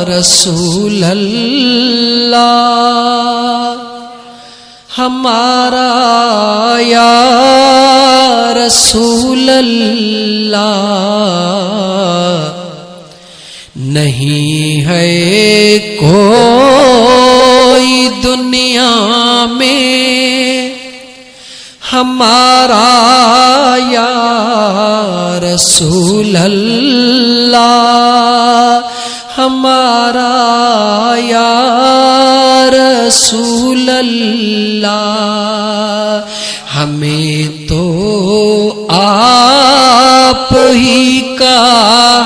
رسول اللہ ہمارا یا رسول اللہ نہیں ہے کوئی دنیا میں ہمارا یا رسول اللہ ہمارا یا رسول اللہ ہمیں تو آپ ہی کا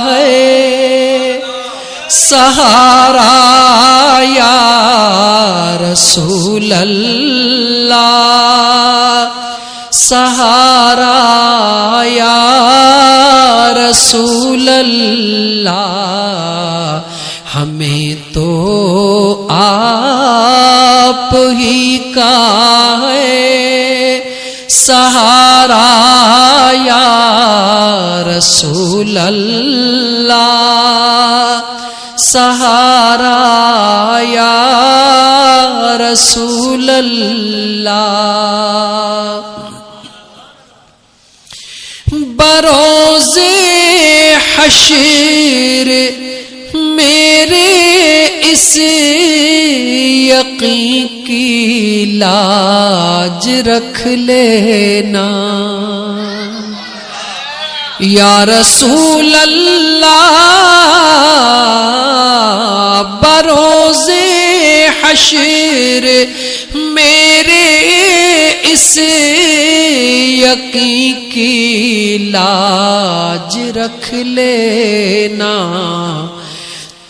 ہے سہارا یا رسول اللہ سہارا یا رسول اللہ ہمیں تو آپ ہی کا ہے سہارا یا رسول اللہ سہارا یا رسول اللہ بروز حشر میرے اس یقین کی لاج رکھ لینا یا رسول اللہ بروز حشر میرے اس یقین کی لاج رکھ لینا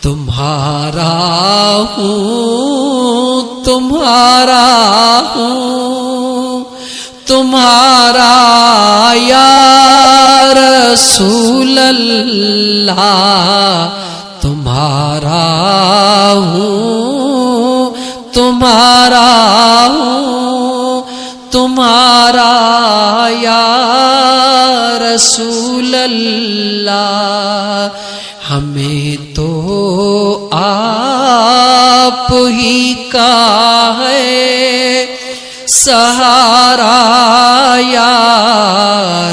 تمہارا ہوں تمہارا ہوں تمہارا یا رسول اللہ تمہارا ہوں تمہارا ہوں تمہارا یا رسول اللہ ہمیں تو آپ ہی کا ہے سہارا یا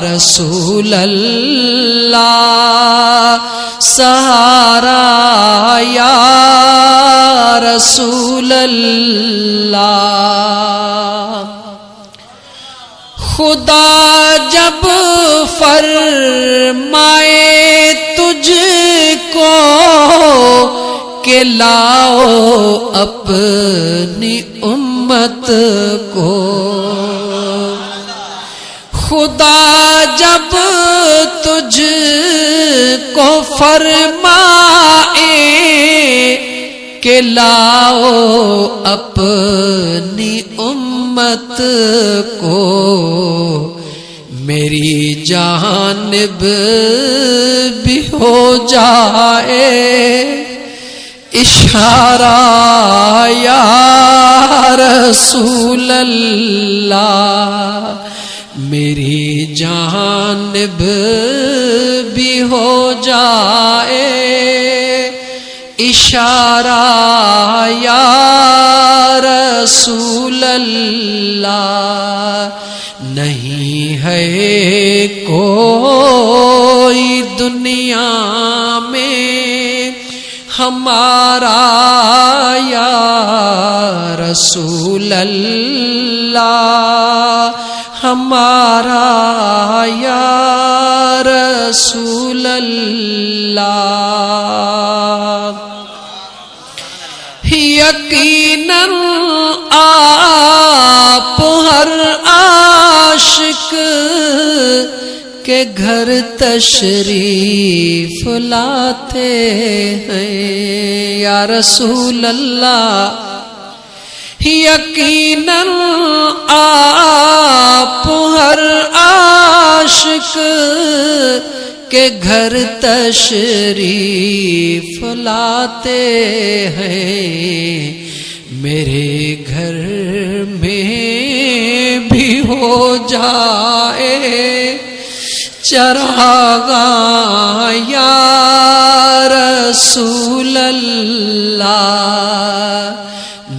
رسول اللہ سہارا یا رسول اللہ خدا جب فرمائے تجھ کو کہ لاؤ اپنی امت کو خدا جب تجھ کو فرمائے کہ لاؤ اپنی امت کو میری جانب بھی ہو جائے اشارہ یا رسول اللہ میری جانب بھی ہو جائے اشارہ یا رسول اللہ نہیں ہے کوئی دنیا میں ہمارا یا رسول اللہ ہمارا یا رسول اللہ یقیناً آپ ہر عاشق کے گھر تشریف لاتے ہیں یا رسول اللہ یقیناً آپ ہر عاشق کے گھر تشریف لاتے ہیں میرے گھر میں بھی ہو جائے چراغاں یا رسول اللہ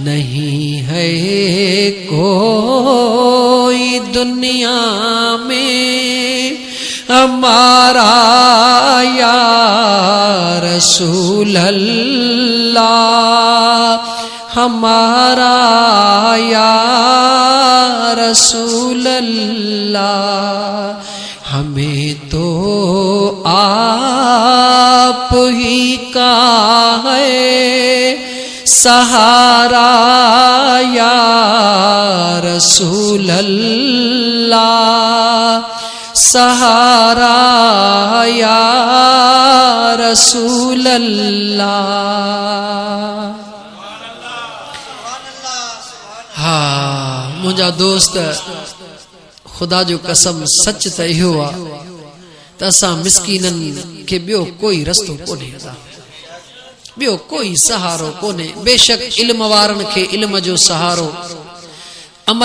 نہیں ہے کوئی دنیا میں ہمارا یا رسول اللہ ہمارا یا رسول اللہ ہمیں تو آپ ہی کا ہے سہارا یا رسول اللہ سہارا یا رسول اللہ ہاں مجھا دوست خدا جو قسم سچ تے ہوا تسا مسکینن کے بیو کوئی رستو کونے بیو کوئی سہارو کونے بے شک علم وارن کے علم جو سہارو